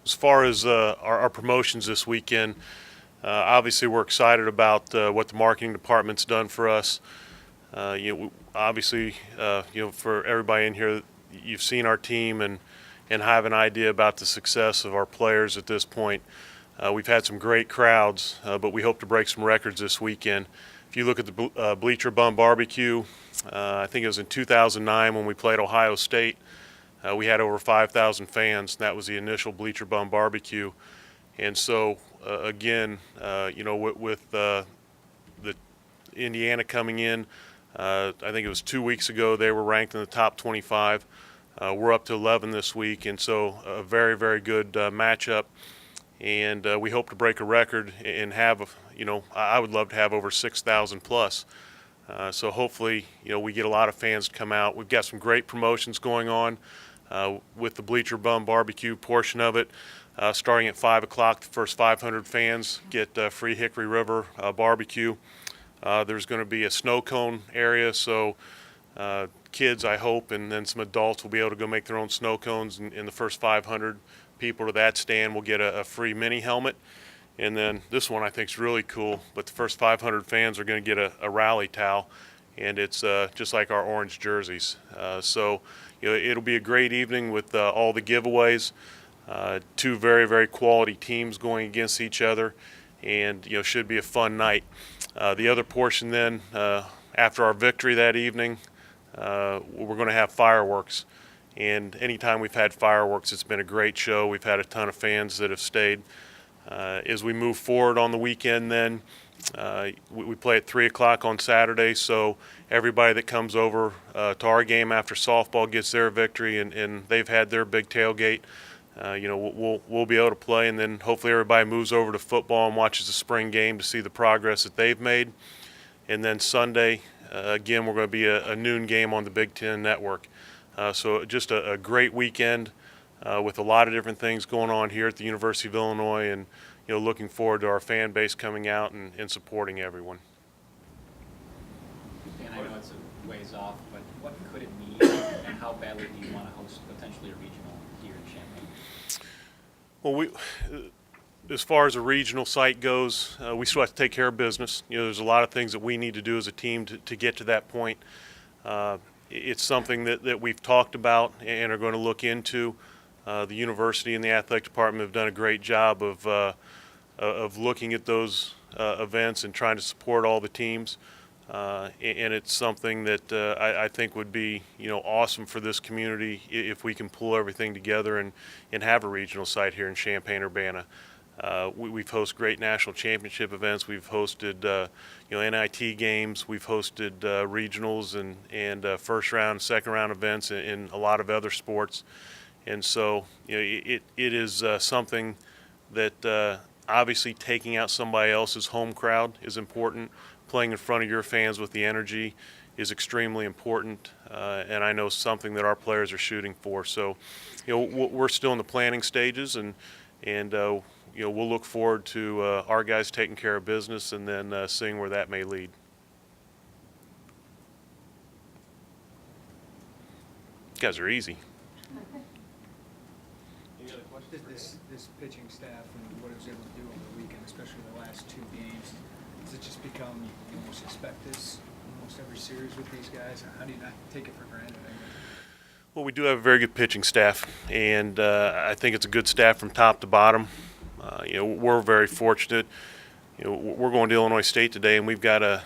as far as our promotions this weekend, obviously we're excited about what the marketing department's done for us. Obviously, for everybody in here, you've seen our team and have an idea about the success of our players at this point. We've had some great crowds, but we hope to break some records this weekend. If you look at the Bleacher Bum Barbecue, I think it was in 2009 when we played Ohio State. We had over 5,000 fans. That was the initial Bleacher Bum Barbecue. And so, again, with the Indiana coming in, I think it was 2 weeks ago, they were ranked in the top 25. We're up to 11 this week, and so a very, very good matchup. And we hope to break a record and have, I would love to have over 6,000 plus. So hopefully, we get a lot of fans to come out. We've got some great promotions going on with the Bleacher Bum Barbecue portion of it. Starting at 5 o'clock, the first 500 fans get free Hickory River barbecue. There's going to be a snow cone area, so kids, I hope, and then some adults will be able to go make their own snow cones. And the first 500 people to that stand will get a free mini helmet. And then this one I think is really cool, but the first 500 fans are going to get a rally towel, and it's just like our orange jerseys. So it'll be a great evening with all the giveaways. Two very, very quality teams going against each other, and should be a fun night. The other portion then, after our victory that evening, we're going to have fireworks. And anytime we've had fireworks, it's been a great show. We've had a ton of fans that have stayed. As we move forward on the weekend then, we play at 3 o'clock on Saturday, so everybody that comes over to our game after softball gets their victory and they've had their big tailgate. We'll be able to play, and then hopefully everybody moves over to football and watches the spring game to see the progress that they've made. And then Sunday, again, we're going to be a noon game on the Big Ten Network. So just a great weekend with a lot of different things going on here at the University of Illinois, and looking forward to our fan base coming out and supporting everyone. And I know it's a ways off, but what could it mean, and how badly do you want to host potentially a regional here in Champaign? Well, as far as a regional site goes, we still have to take care of business. There's a lot of things that we need to do as a team to get to that point. It's something that we've talked about and are going to look into. The university and the athletic department have done a great job of looking at those events and trying to support all the teams. And it's something that I think would be awesome for this community if we can pull everything together and have a regional site here in Champaign-Urbana. We've hosted great national championship events. We've hosted NIT games. We've hosted regionals and first round, second round events in a lot of other sports. And so it is something that obviously taking out somebody else's home crowd is important. Playing in front of your fans with the energy is extremely important, and I know something that our players are shooting for. So, we're still in the planning stages, and we'll look forward to our guys taking care of business and then seeing where that may lead. You guys are easy. Any other questions? This pitching staff and what it was able to do over the weekend, especially the last two games, does it just become you almost expect this almost every series with these guys? How do you not take it for granted? Well, we do have a very good pitching staff, and I think it's a good staff from top to bottom. We're very fortunate. We're going to Illinois State today, and we've got a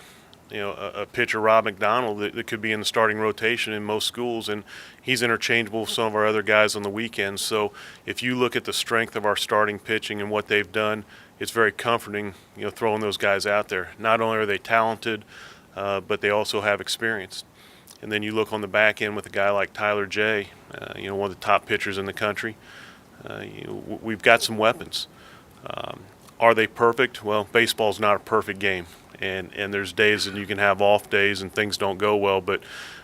pitcher, Rob McDonald, that could be in the starting rotation in most schools, and he's interchangeable with some of our other guys on the weekends. So if you look at the strength of our starting pitching and what they've done, it's very comforting, throwing those guys out there. Not only are they talented, but they also have experience. And then you look on the back end with a guy like Tyler Jay, one of the top pitchers in the country. We've got some weapons. Are they perfect? Well, baseball's not a perfect game. And there's days that you can have off days and things don't go well, but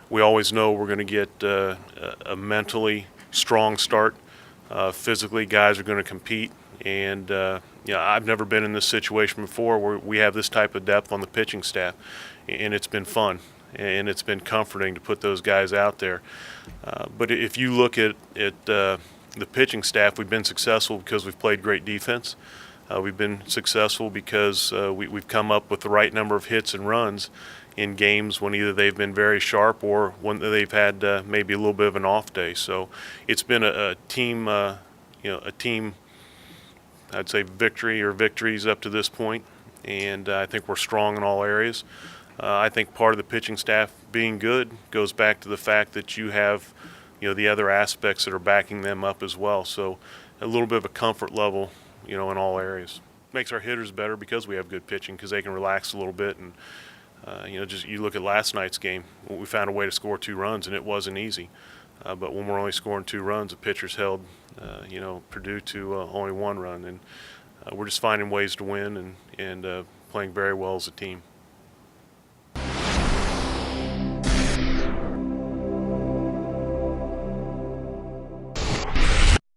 we always know we're going to get a mentally strong start. Physically, guys are going to compete. And, I've never been in this situation before where we have this type of depth on the pitching staff. And it's been fun. And it's been comforting to put those guys out there. But if you look at the pitching staff, we've been successful because we've played great defense. We've been successful because we've come up with the right number of hits and runs in games when either they've been very sharp or when they've had maybe a little bit of an off day. So it's been a team, a team, I'd say victory or victories up to this point, and I think we're strong in all areas. I think part of the pitching staff being good goes back to the fact that you have, the other aspects that are backing them up as well. So a little bit of a comfort level, in all areas. Makes our hitters better because we have good pitching, because they can relax a little bit. And just you look at last night's game, we found a way to score 2 runs, and it wasn't easy. But when we're only scoring 2 runs, the pitchers held, Purdue to only 1 run, and we're just finding ways to win and playing very well as a team.